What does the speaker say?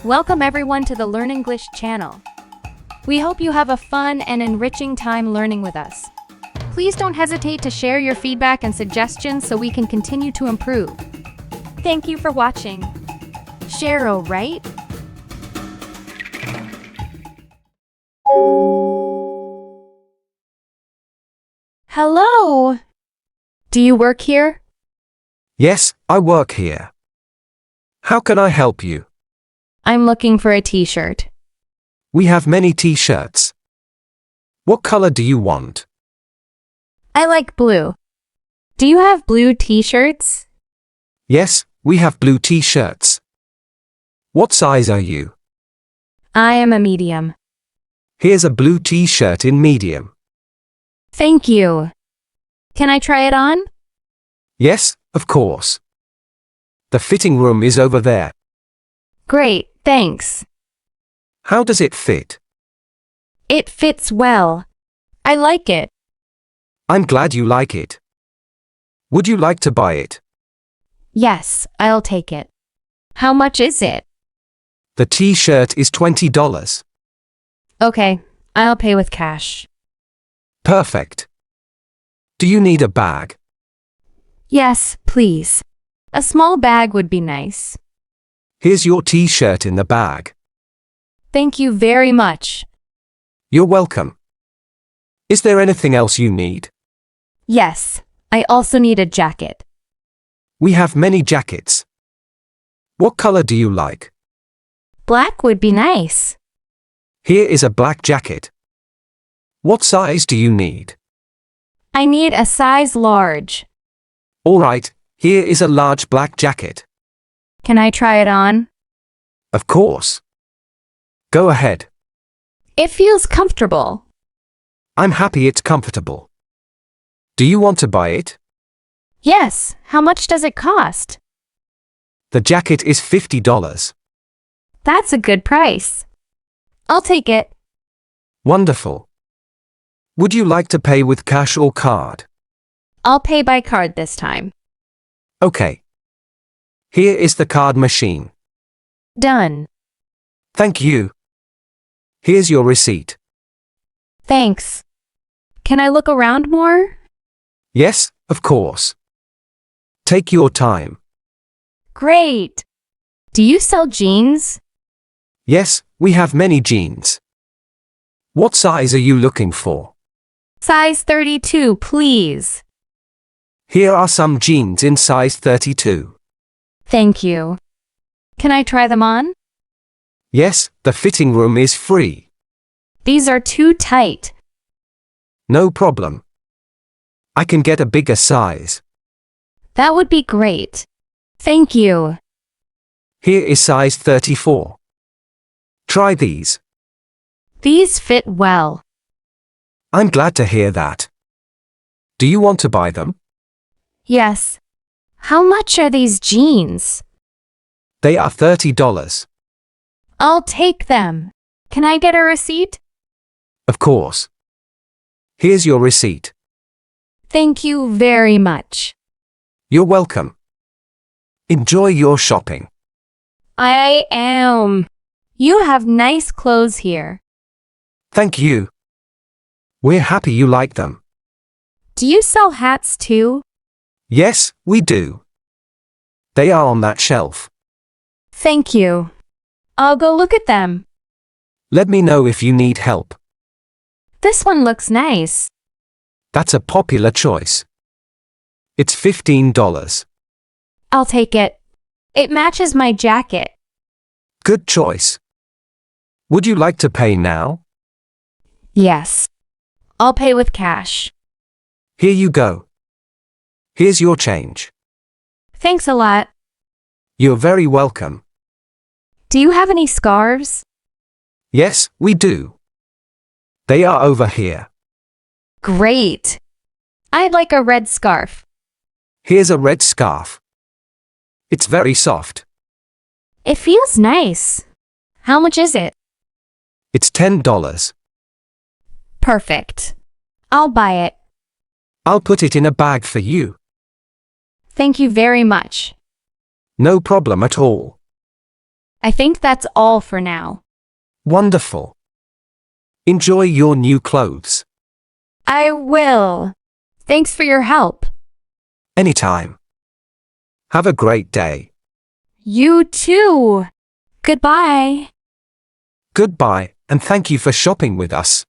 Welcome everyone to the Learn English channel. We hope you have a fun and enriching time learning with us. Please don't hesitate to share your feedback and suggestions so we can continue to improve. Thank you for watching. Cheryl, right? Hello! Do you work here? Yes, I work here. How can I help you? I'm looking for a t-shirt. We have many t-shirts. What color do you want? I like blue. Do you have blue t-shirts? Yes, we have blue t-shirts. What size are you? I am a medium. Here's a blue t-shirt in medium. Thank you. Can I try it on? Yes, of course. The fitting room is over there. Great, thanks. How does it fit? It fits well. I like it. I'm glad you like it. Would you like to buy it? Yes, I'll take it. How much is it? The t-shirt is $20. Okay, I'll pay with cash. Perfect. Do you need a bag? Yes, please. A small bag would be nice. Here's your t-shirt in the bag. Thank you very much. You're welcome. Is there anything else you need? Yes, I also need a jacket. We have many jackets. What color do you like? Black would be nice. Here is a black jacket. What size do you need? I need a size large. All right, here is a large black jacket. Can I try it on? Of course. Go ahead. It feels comfortable. I'm happy it's comfortable. Do you want to buy it? Yes, how much does it cost? The jacket is $50. That's a good price. I'll take it. Wonderful. Would you like to pay with cash or card? I'll pay by card this time. Okay. Here is the card machine. Done. Thank you. Here's your receipt. Thanks. Can I look around more? Yes, of course. Take your time. Great. Do you sell jeans? Yes, we have many jeans. What size are you looking for? Size 32, please. Here are some jeans in size 32. Thank you. Can I try them on? Yes, the fitting room is free. These are too tight. No problem. I can get a bigger size. That would be great. Thank you. Here is size 34. Try these. These fit well. I'm glad to hear that. Do you want to buy them? Yes. How much are these jeans? They are $30. I'll take them. Can I get a receipt? Of course. Here's your receipt. Thank you very much. You're welcome. Enjoy your shopping. I am. You have nice clothes here. Thank you. We're happy you like them. Do you sell hats too? Yes, we do. They are on that shelf. Thank you. I'll go look at them. Let me know if you need help. This one looks nice. That's a popular choice. It's $15. I'll take it. It matches my jacket. Good choice. Would you like to pay now? Yes. I'll pay with cash. Here you go. Here's your change. Thanks a lot. You're very welcome. Do you have any scarves? Yes, we do. They are over here. Great. I'd like a red scarf. Here's a red scarf. It's very soft. It feels nice. How much is it? It's $10. Perfect. I'll buy it. I'll put it in a bag for you. Thank you very much. No problem at all. I think that's all for now. Wonderful. Enjoy your new clothes. I will. Thanks for your help. Anytime. Have a great day. You too. Goodbye. Goodbye, and thank you for shopping with us.